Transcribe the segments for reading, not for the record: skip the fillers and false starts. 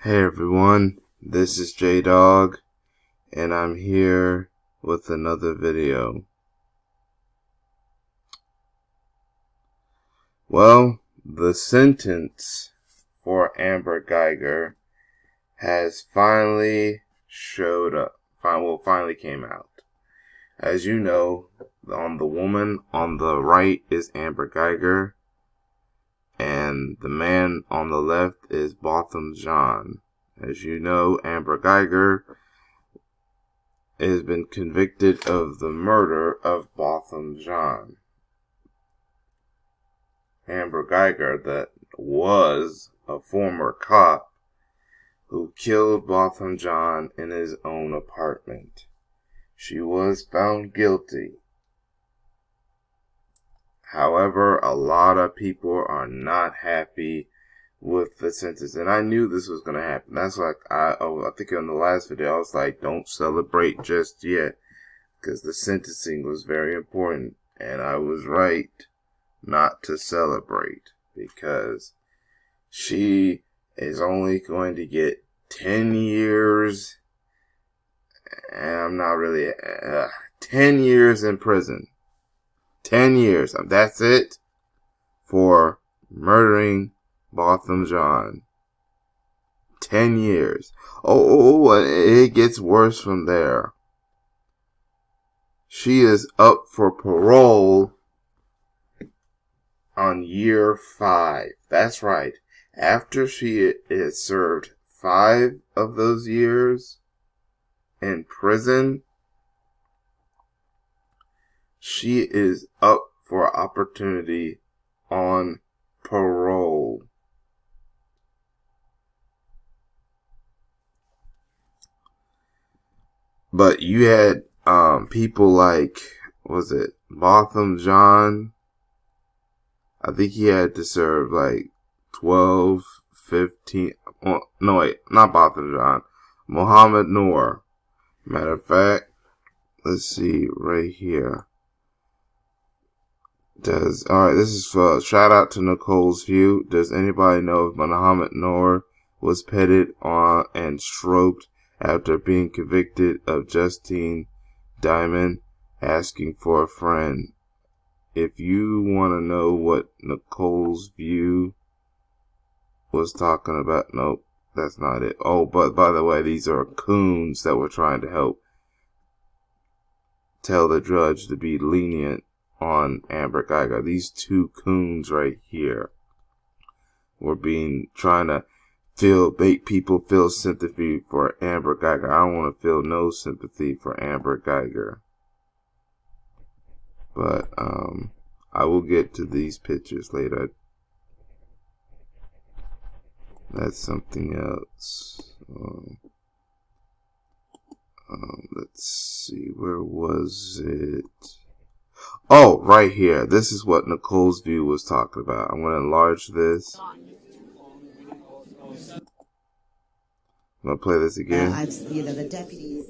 Hey everyone, this is J-Dog, and I'm here with another video. Well, the sentence for Amber Guyger has finally showed up. Finally came out. As you know, the woman on the right is Amber Guyger, and the man on the left is Botham Jean. As you know, Amber Guyger has been convicted of the murder of Botham Jean. Amber Guyger, that was a former cop who killed Botham Jean in his own apartment. She was found guilty. However, a lot of people are not happy with the sentence, and I knew this was going to happen. That's why I think in the last video I was like, don't celebrate just yet, because the sentencing was very important, and I was right not to celebrate, because she is only going to get 10 years, and I'm not really 10 years in prison. 10 years. That's it for murdering Botham Jean. 10 years. Oh, it gets worse from there. She is up for parole on year 5. That's right. After she has served 5 of those years in prison, she is up for opportunity on parole. But you had people like, was it Botham Jean? I think he had to serve like 12, 15. No, wait, not Botham Jean. Mohammed Noor. Matter of fact, let's see right here. Alright, this is for shout out to Nicole's View. Does anybody know if Mohammed Noor was petted on and stroked after being convicted of Justine Diamond asking for a friend? If you want to know what Nicole's View was talking about, nope, that's not it. Oh, but by the way, these are coons that were trying to help tell the judge to be lenient on Amber Guyger. These two coons right here were trying to make people feel sympathy for Amber Guyger. I don't want to feel no sympathy for Amber Guyger. But I will get to these pictures later. That's something else. Let's see, where was it? Oh, right here. This is what Nicole's View was talking about. I'm going to enlarge this. I'm going to play this again. The deputy.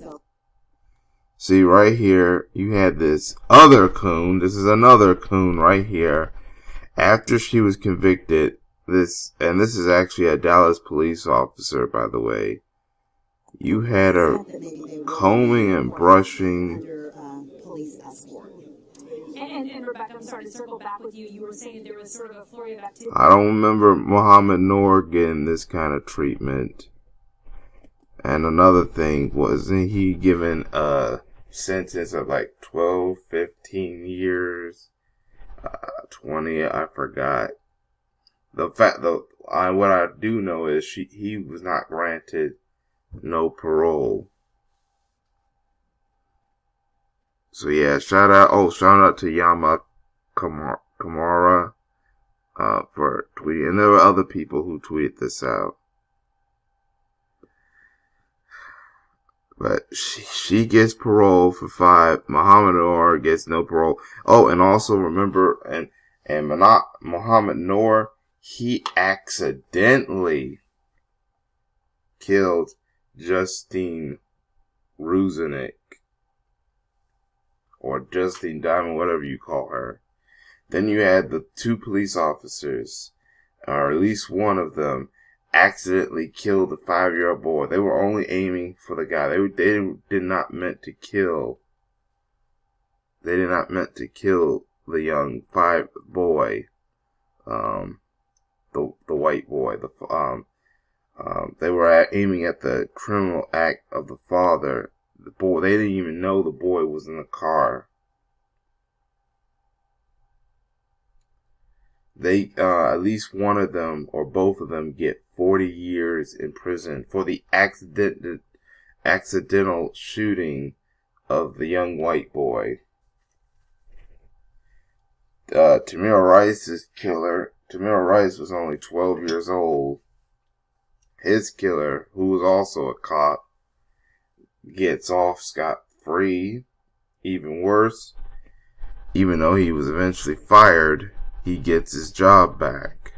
See, right here, you had this other coon. This is another coon right here. After she was convicted, this is actually a Dallas police officer, by the way. You had her combing and brushing. And Rebecca, I'm sorry to circle back with you. You were saying there was sort of a flurry of activity. I don't remember Mohammed Noor getting this kind of treatment. And another thing, wasn't he given a sentence of like 12, 15 years, 20? I forgot. What I do know is he was not granted no parole. So yeah, shout out to Yama Kamara for tweeting, and there were other people who tweeted this out. But she gets parole for 5. Mohammed Noor gets no parole. Oh, and also remember, and Mohammed Noor, he accidentally killed Justine Ruzinek, or Justine Diamond, whatever you call her. Then you had the 2 police officers, or at least one of them, accidentally killed the 5-year-old boy. They were only aiming for the guy. They did not meant to kill. They did not meant to kill the young boy, the white boy. They were aiming at the criminal act of the father. The boy. They didn't even know the boy was in the car. They at least one of them or both of them get 40 years in prison for the accidental shooting of the young white boy. Tamir Rice's killer. Tamir Rice was only 12 years old. His killer, who was also a cop, gets off scot-free. Even worse, even though he was eventually fired, he gets his job back.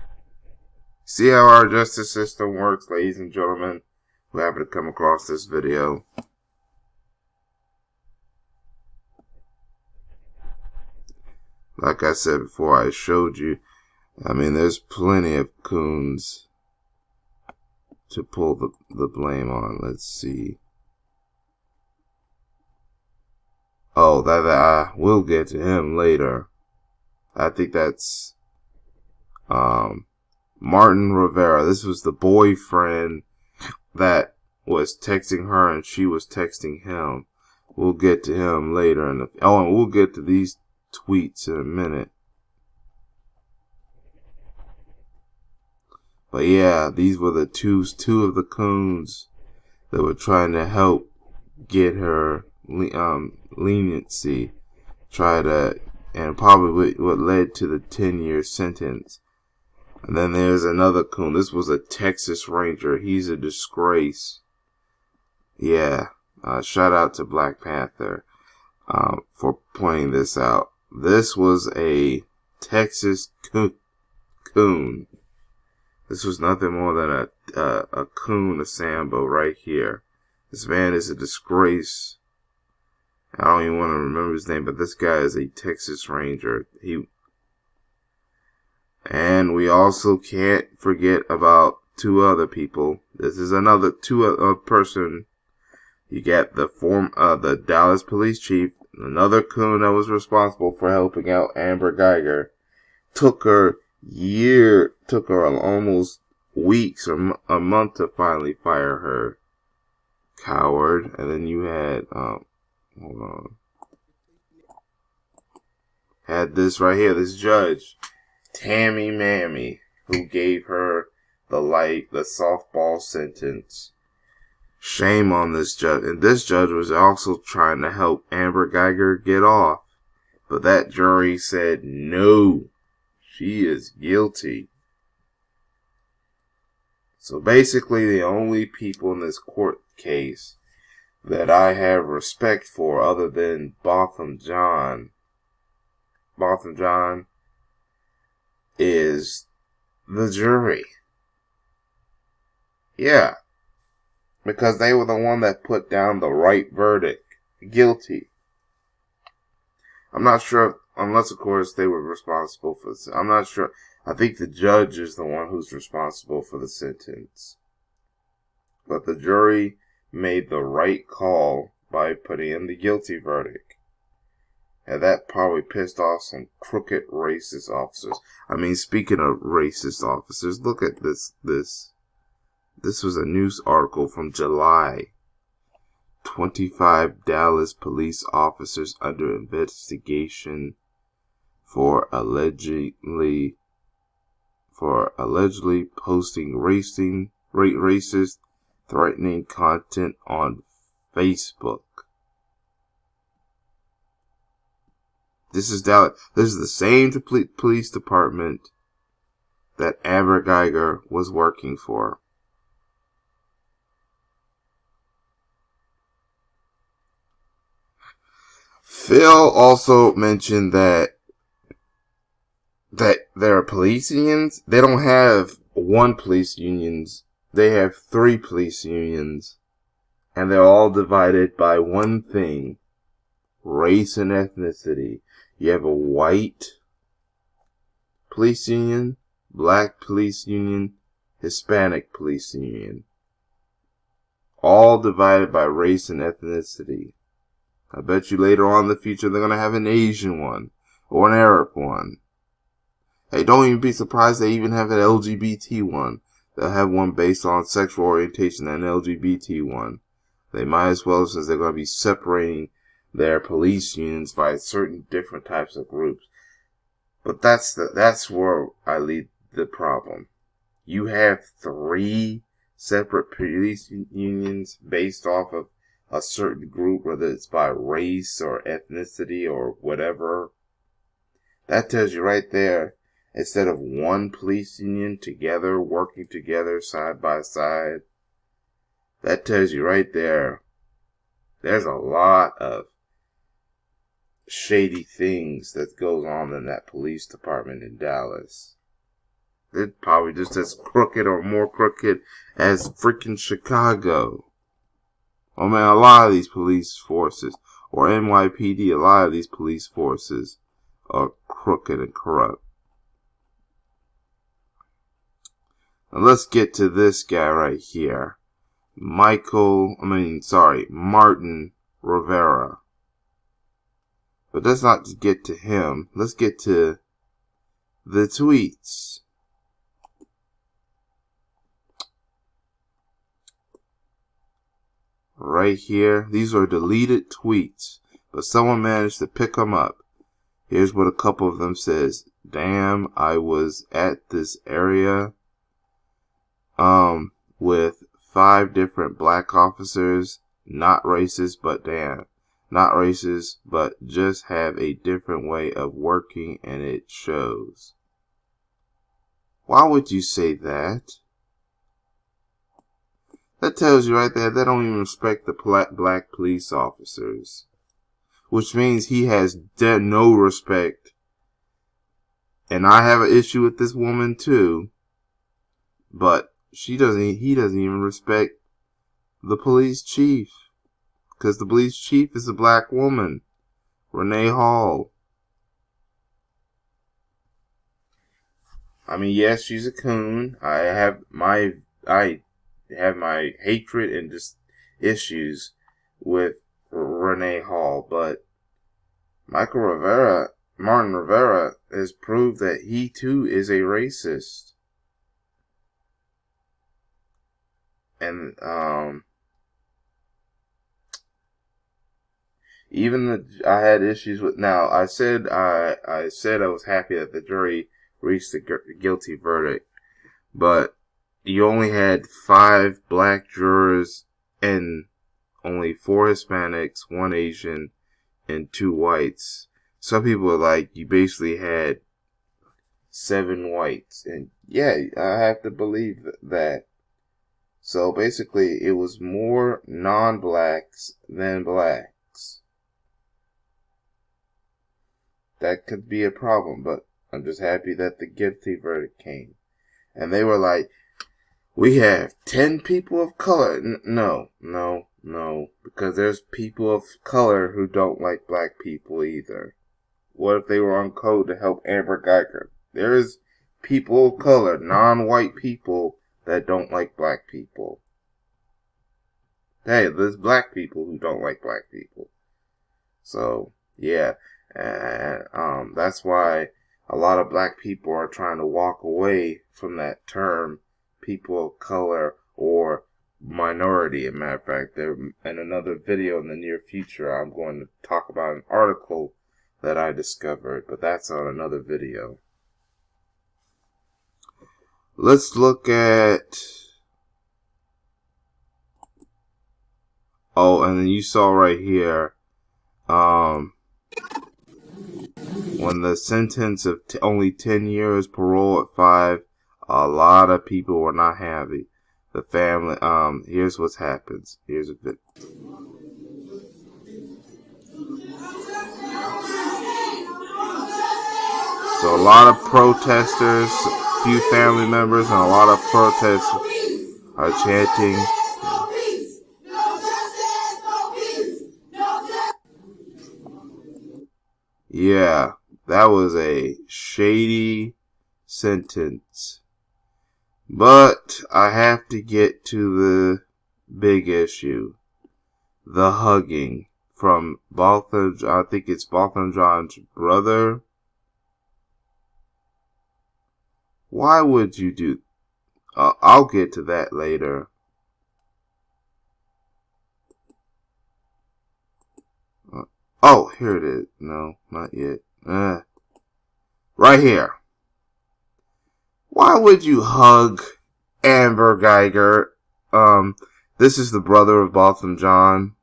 See how our justice system works, ladies and gentlemen, who happen to come across this video. Like I said before, I showed you, there's plenty of coons to pull the blame on. Let's see. Oh, that we'll get to him later. I think that's Martin Rivera. This was the boyfriend that was texting her and she was texting him. We'll get to him later. And we'll get to these tweets in a minute. But yeah, these were the two of the coons that were trying to help get her leniency. And probably what led to the 10-year sentence. And then there's another coon. This was a Texas Ranger. He's a disgrace. Yeah. Shout out to Black Panther for pointing this out. This was a Texas coon. This was nothing more than a coon, a Sambo right here. This man is a disgrace. I don't even want to remember his name, but this guy is a Texas Ranger. And we also can't forget about two other people. This is another person. You get the Dallas police chief, another coon that was responsible for helping out Amber Guyger. Took her almost weeks or a month to finally fire her. Coward. And then you had hold on. Had this right here, this judge, Tammy Mammy, who gave her the softball sentence. Shame on this judge. And this judge was also trying to help Amber Guyger get off. But that jury said no. She is guilty. So basically the only people in this court case that I have respect for other than Botham John is the jury. Yeah. Because they were the one that put down the right verdict. Guilty. I'm not sure, unless of course they were responsible for this. I'm not sure. I think the judge is the one who's responsible for the sentence. But the jury made the right call by putting in the guilty verdict. And that probably pissed off some crooked racist officers. Speaking of racist officers, look at this. This was a news article from July. 25 Dallas police officers under investigation for allegedly posting racist, threatening content on Facebook. This is Dallas. This is the same police department that Amber Guyger was working for. Phil also mentioned that there are police unions. They don't have one police unions. They have 3 police unions. And they're all divided by one thing. Race and ethnicity. You have a white police union, black police union, Hispanic police union. All divided by race and ethnicity. I bet you later on in the future they're going to have an Asian one or an Arab one. Hey, don't even be surprised they even have an LGBT one. They'll have one based on sexual orientation and an LGBT one. They might as well, since they're going to be separating their police unions by certain different types of groups. But that's where I lead the problem. You have 3 separate police unions based off of a certain group, whether it's by race or ethnicity or whatever. That tells you right there, instead of one police union together, working together side by side, that tells you right there, there's a lot of shady things that goes on in that police department in Dallas. They're probably just as crooked or more crooked as freaking Chicago. Oh man, a lot of these police forces, or NYPD, a lot of these police forces are crooked and corrupt. Now let's get to this guy right here. Martin Rivera. But let's not get to him. Let's get to the tweets. Right here. These are deleted tweets, but someone managed to pick them up. Here's what a couple of them says. Damn, I was at this area with 5 different black officers. Not racist, but damn. Not racist, but just have a different way of working, and it shows. Why would you say that? That tells you right there they don't even respect the black police officers. Which means he has no respect. And I have an issue with this woman too. But he doesn't even respect the police chief. Because the police chief is a black woman. Renee Hall. I mean, yes, she's a coon. I have my hatred and just issues with Renee Hall, but Martin Rivera has proved that he too is a racist. And I had issues with. Now I said I was happy that the jury reached a guilty verdict, but you only had 5 black jurors and only 4 Hispanics, 1 Asian, and 2 whites. Some people are like, you basically had 7 whites, and yeah, I have to believe that. So basically, it was more non-blacks than blacks. That could be a problem, but I'm just happy that the guilty verdict came. And they were like, we have 10 people of color. No, because there's people of color who don't like black people either. What if they were on code to help Amber Guyger? There's people of color, non-white people, that don't like black people. Hey, there's black people who don't like black people. So, yeah. And that's why a lot of black people are trying to walk away from that term, people of color or minority. As a matter of fact, in another video in the near future, I'm going to talk about an article that I discovered, but that's on another video. Let's look at... Oh, and then you saw right here, when the sentence of only 10 years, parole at 5, a lot of people were not happy. The family, here's what happens. Here's a bit. So a lot of protesters, few family members, and a lot of protesters are chanting. Yeah, that was a shady sentence. But I have to get to the big issue. The hugging from Botham, I think it's Botham John's brother. Why would you do? I'll get to that later. Oh, here it is. No, not yet. Right here. Why would you hug Amber Guyger? This is the brother of Botham John.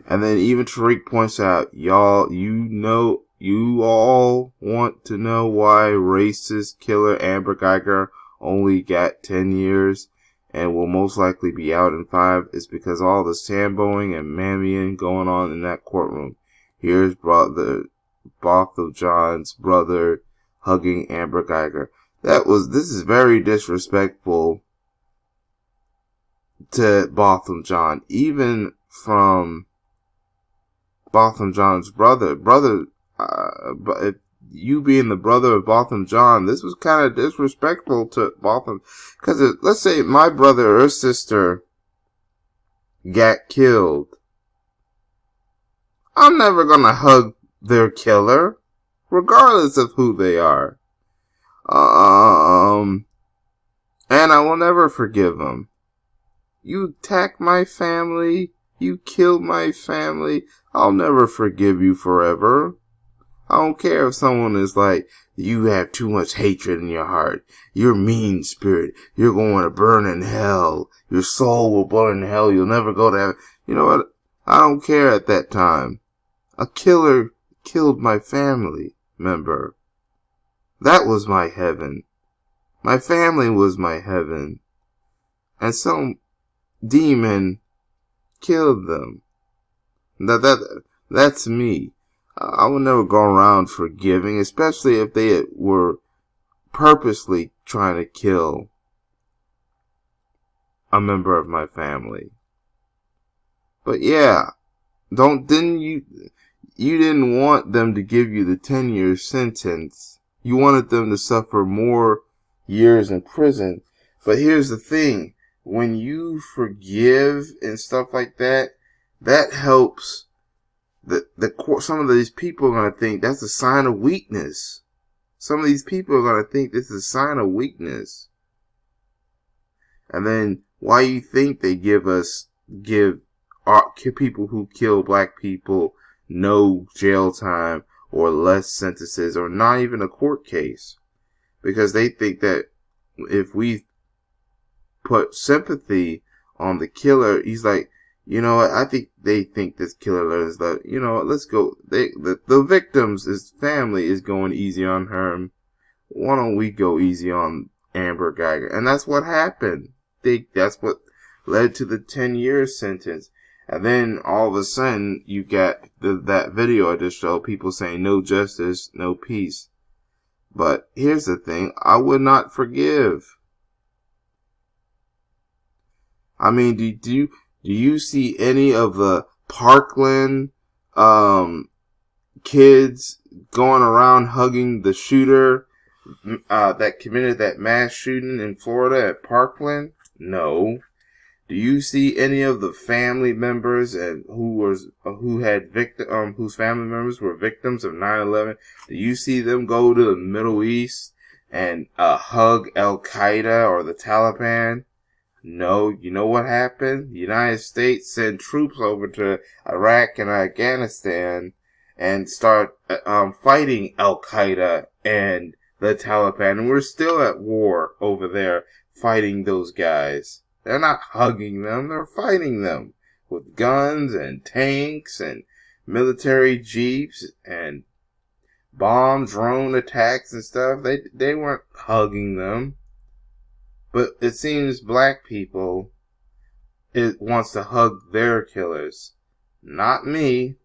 And then even Tariq points out, y'all, you all want to know why racist killer Amber Guyger only got 10 years and will most likely be out in 5. It's because all the samboing and mammying going on in that courtroom. Here's Botham John's brother hugging Amber Guyger. This is very disrespectful to Botham John, even from Botham John's brother. But you being the brother of Botham John, this was kind of disrespectful to Botham. Because let's say my brother or sister got killed. I'm never gonna hug their killer, regardless of who they are. And I will never forgive them. You attacked my family. You killed my family. I'll never forgive you forever. I don't care if someone is like, you have too much hatred in your heart. You're mean spirit. You're going to burn in hell. Your soul will burn in hell. You'll never go to heaven. You know what? I don't care at that time. A killer killed my family member. That was my heaven. My family was my heaven. And some demon killed them. That's me. I would never go around forgiving, especially if they were purposely trying to kill a member of my family. But yeah, you didn't want them to give you the 10-year sentence. You wanted them to suffer more years in prison. But here's the thing. When you forgive and stuff like that, that helps some of these people are going to think that's a sign of weakness. Some of these people are going to think this is a sign of weakness. And then why you think they give people who kill black people no jail time or less sentences or not even a court case? Because they think that if we put sympathy on the killer, he's like, you know what, I think they think this killer is like, you know what, let's go. The victim's family is going easy on her. Why don't we go easy on Amber Guyger? And that's what happened. That's what led to the 10-year sentence. And then all of a sudden, you got that video I just showed, people saying no justice, no peace. But here's the thing, I would not forgive. I mean, do you see any of the Parkland kids going around hugging the shooter that committed that mass shooting in Florida at Parkland? No. Do you see any of the family members whose family members were victims of 9/11? Do you see them go to the Middle East and hug Al Qaeda or the Taliban? No. You know what happened? The United States sent troops over to Iraq and Afghanistan and start fighting Al Qaeda and the Taliban, and we're still at war over there fighting those guys. They're not hugging them, they're fighting them with guns and tanks and military jeeps and bomb drone attacks and stuff. They weren't hugging them. But it seems black people wants to hug their killers. Not me.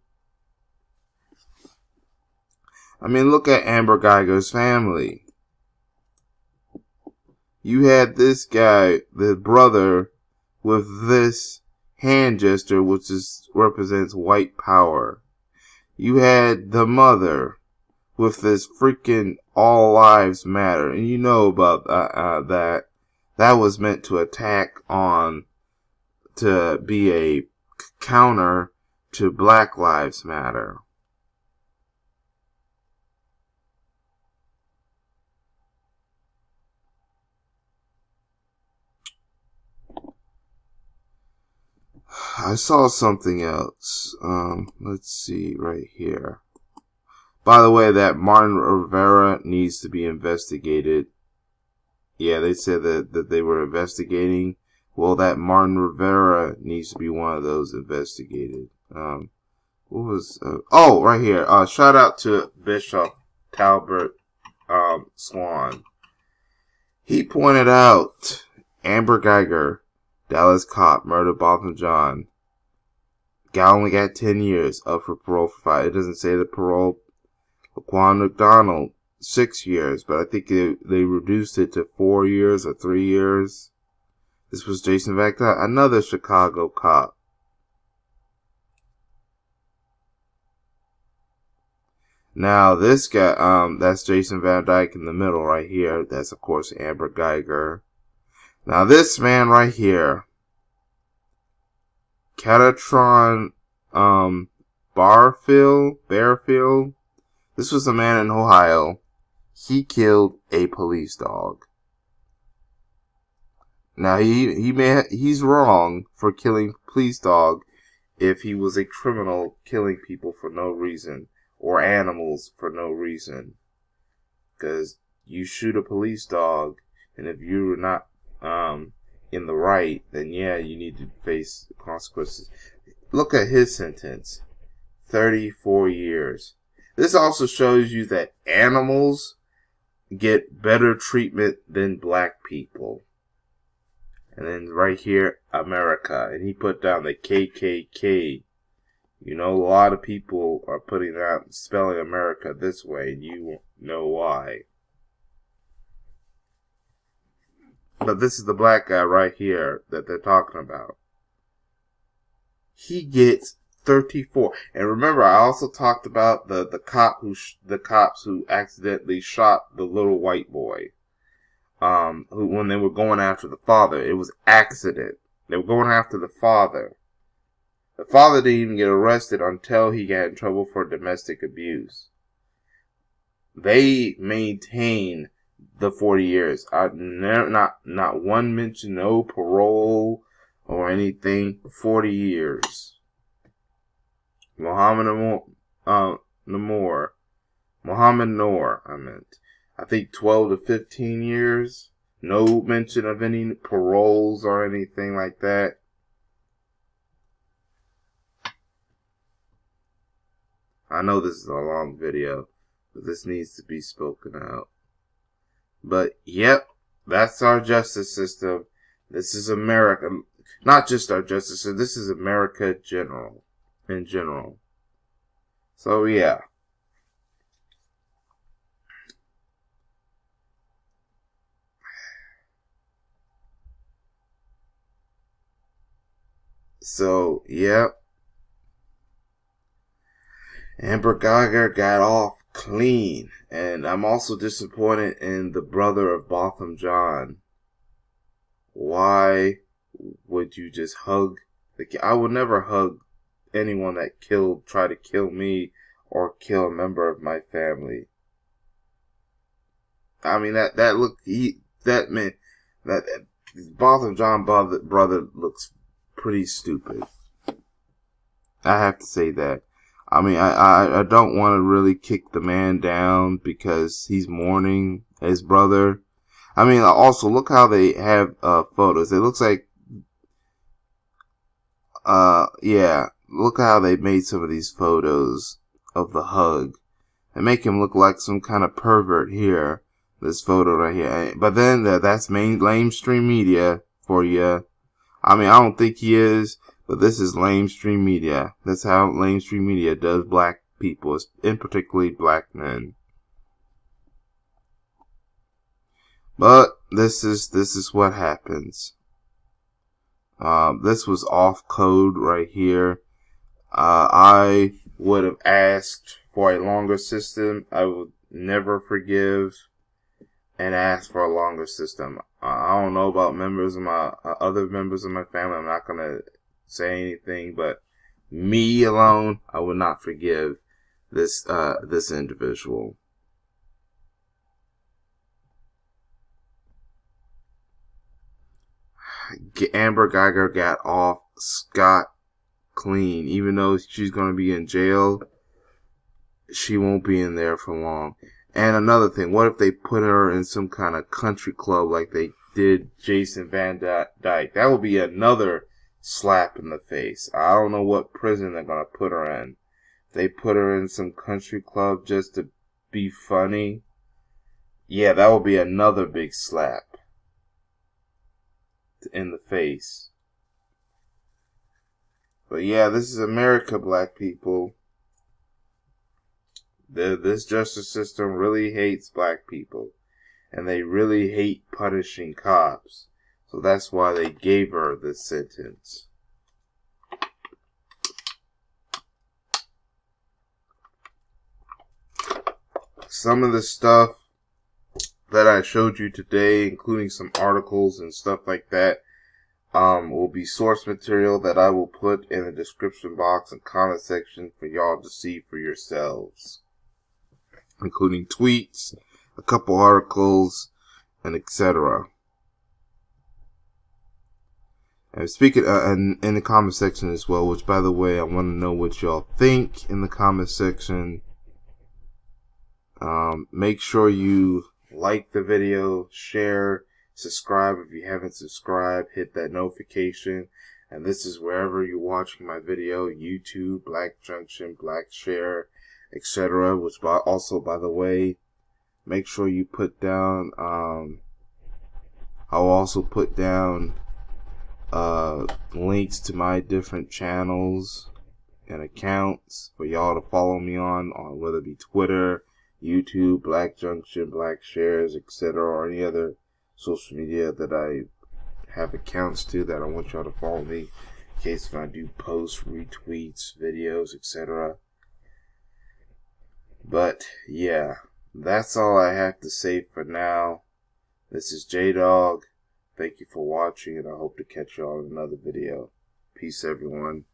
I mean, look at Amber Guyger's family. You had this guy, the brother, with this hand gesture, which represents white power. You had the mother with this freaking all lives matter, and you know about that. that was meant to attack on, to be a counter to Black Lives Matter. I saw something else. Let's see right here. By the way, that Martin Rivera needs to be investigated. Yeah, they said that they were investigating. Well, that Martin Rivera needs to be one of those investigated. What was... right here. Shout out to Bishop Talbert Swan. He pointed out Amber Guyger, Dallas cop, murdered Botham John. Guy only got 10 years, up for parole for 5. It doesn't say the parole. Laquan McDonald, 6 years, but I think they reduced it to 4 years or 3 years. This was Jason Van Dyke, another Chicago cop. Now this guy, that's Jason Van Dyke in the middle right here. That's of course Amber Guyger. Now this man right here, Catatron Barfield. This was a man in Ohio. He killed a police dog. Now he's wrong for killing a police dog if he was a criminal killing people for no reason or animals for no reason. Because you shoot a police dog, and if you're not in the right, then yeah, you need to face the consequences. Look at his sentence. 34 years. This also shows you that animals get better treatment than black people. And then right here, America. And he put down the KKK. You know, a lot of people are putting out, spelling America this way, and you know why. But this is the black guy right here that they're talking about. He gets 34. And remember, I also talked about the cops who accidentally shot the little white boy. Who, when they were going after the father, it was accident. They were going after the father. The father didn't even get arrested until he got in trouble for domestic abuse. They maintain the 40 years. Not one mention, no parole or anything. 40 years. Muhammad Noor, I think 12 to 15 years. No mention of any paroles or anything like that. I know this is a long video, but this needs to be spoken out. But, yep, that's our justice system. This is America. Not just our justice system, this is America in general. So, yeah. So, yep. Amber Guyger got off clean. And I'm also disappointed in the brother of Botham John. Why would you just hug the kid? I would never hug anyone that tried to kill me or kill a member of my family. I mean, that Botham John brother looks pretty stupid. I have to say that. I mean, I don't want to really kick the man down because he's mourning his brother. I mean, also, look how they have photos. It looks like, look how they made some of these photos of the hug. They make him look like some kind of pervert here. This photo right here. But then that's lamestream media for you. I mean, I don't think he is. But this is lamestream media. That's how lamestream media does black people, and particularly black men. But this is what happens. This was off code right here. I would have asked for a longer system. I would never forgive and ask for a longer system. I don't know about members of my other members of my family. I'm not gonna say anything, but me alone, I would not forgive this individual. Amber Guyger got off scot clean, even though she's gonna be in jail. She won't be in there for long. And another thing, what if they put her in some kind of country club like they did Jason Van Dyke? That would be another slap in the face. I don't know what prison they're going to put her in. If they put her in some country club just to be funny, yeah, that would be another big slap in the face. But yeah, this is America, black people. This justice system really hates black people. And they really hate punishing cops. So that's why they gave her this sentence. Some of the stuff that I showed you today, including some articles and stuff like that, will be source material that I will put in the description box and comment section for y'all to see for yourselves. Including tweets, a couple articles, and etc. And speaking in the comment section as well, which by the way, I want to know what y'all think in the comment section. Make sure you like the video, share, subscribe if you haven't subscribed, hit that notification. And this is wherever you're watching my video, YouTube, Black Junction, Black Share, etc. Which also, by the way, make sure you put down, I'll also put down links to my different channels and accounts for y'all to follow me on whether it be Twitter, YouTube, Black Junction, Black Shares, etc., or any other social media that I have accounts to that I want y'all to follow me in case if I do posts, retweets, videos, etc. But yeah, that's all I have to say for now. This is J-Dog. Thank you for watching, and I hope to catch y'all in another video. Peace, everyone.